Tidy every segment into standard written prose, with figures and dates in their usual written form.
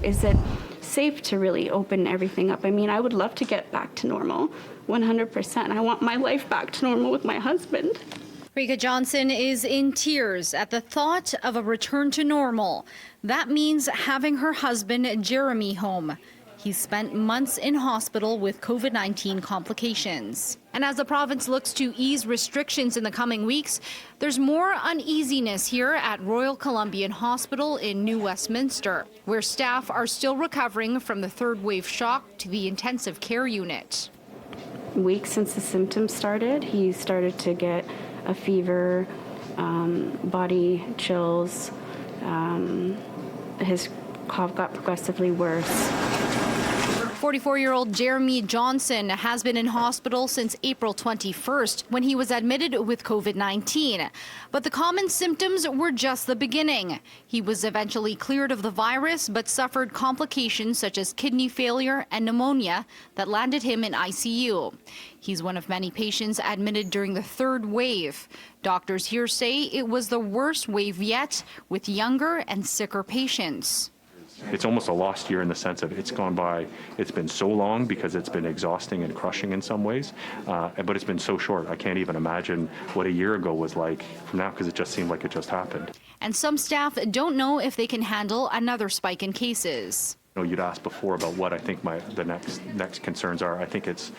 is it safe to really open everything up? I mean, I would love to get back to normal, 100%. I want my life back to normal with my husband. Rika Johnson is in tears at the thought of a return to normal. That means having her husband, Jeremy, home. He's spent months in hospital with COVID-19 complications. And as the province looks to ease restrictions in the coming weeks, there's more uneasiness here at Royal Columbian Hospital in New Westminster, where staff are still recovering from the third wave shock to the intensive care unit. Weeks since the symptoms started, he started to get a fever, body chills. His cough got progressively worse. 44-year-old Jeremy Johnson has been in hospital since April 21st when he was admitted with COVID-19. But the common symptoms were just the beginning. He was eventually cleared of the virus but suffered complications such as kidney failure and pneumonia that landed him in ICU. He's one of many patients admitted during the third wave. Doctors here say it was the worst wave yet, with younger and sicker patients. It's almost a lost year in the sense of it's gone by, it's been so long because it's been exhausting and crushing in some ways, but it's been so short. I can't even imagine what a year ago was like from now because it just seemed like it just happened. And some staff don't know if they can handle another spike in cases. You know, you'd asked before about what I think the next concerns are. I think it's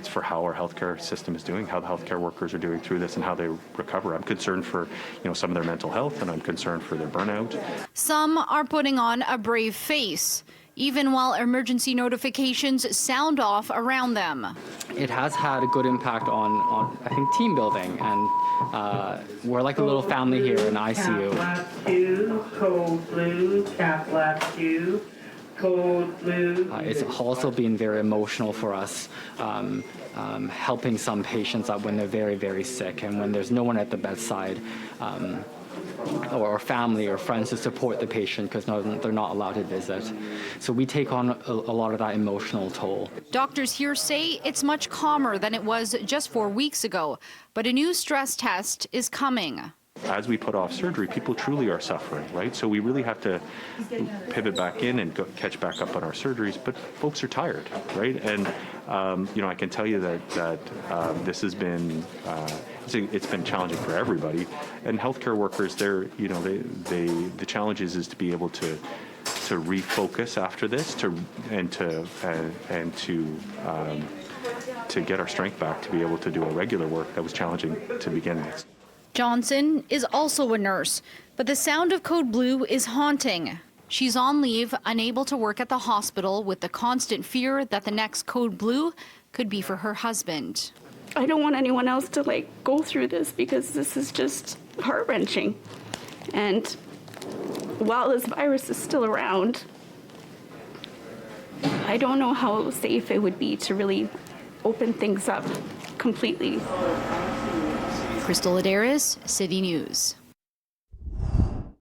for how our healthcare system is doing, how the healthcare workers are doing through this, and how they recover. I'm concerned for some of their mental health, and I'm concerned for their burnout. Some are putting on a brave face, even while emergency notifications sound off around them. It has had a good impact on I think, team building, and we're like a little family here in ICU. Cap lab 2, code blue, cap lab 2. It's also been very emotional for us, helping some patients out when they're very, very sick and when there's no one at the bedside, or family or friends to support the patient because they're not allowed to visit. So we take on a lot of that emotional toll. Doctors here say it's much calmer than it was just 4 weeks ago, but a new stress test is coming. As we put off surgery, people truly are suffering, right? So we really have to pivot back in and catch back up on our surgeries, but folks are tired, right? And, I can tell you that this has been, it's been challenging for everybody. And healthcare workers, the challenge is to be able to refocus after this, to get our strength back to be able to do our regular work that was challenging to begin with. Johnson is also a nurse, but the sound of code blue is haunting. She's on leave, unable to work at the hospital with the constant fear that the next code blue could be for her husband. I don't want anyone else to go through this because this is just heart-wrenching. And while this virus is still around, I don't know how safe it would be to really open things up completely. Crystal Laderas, City News.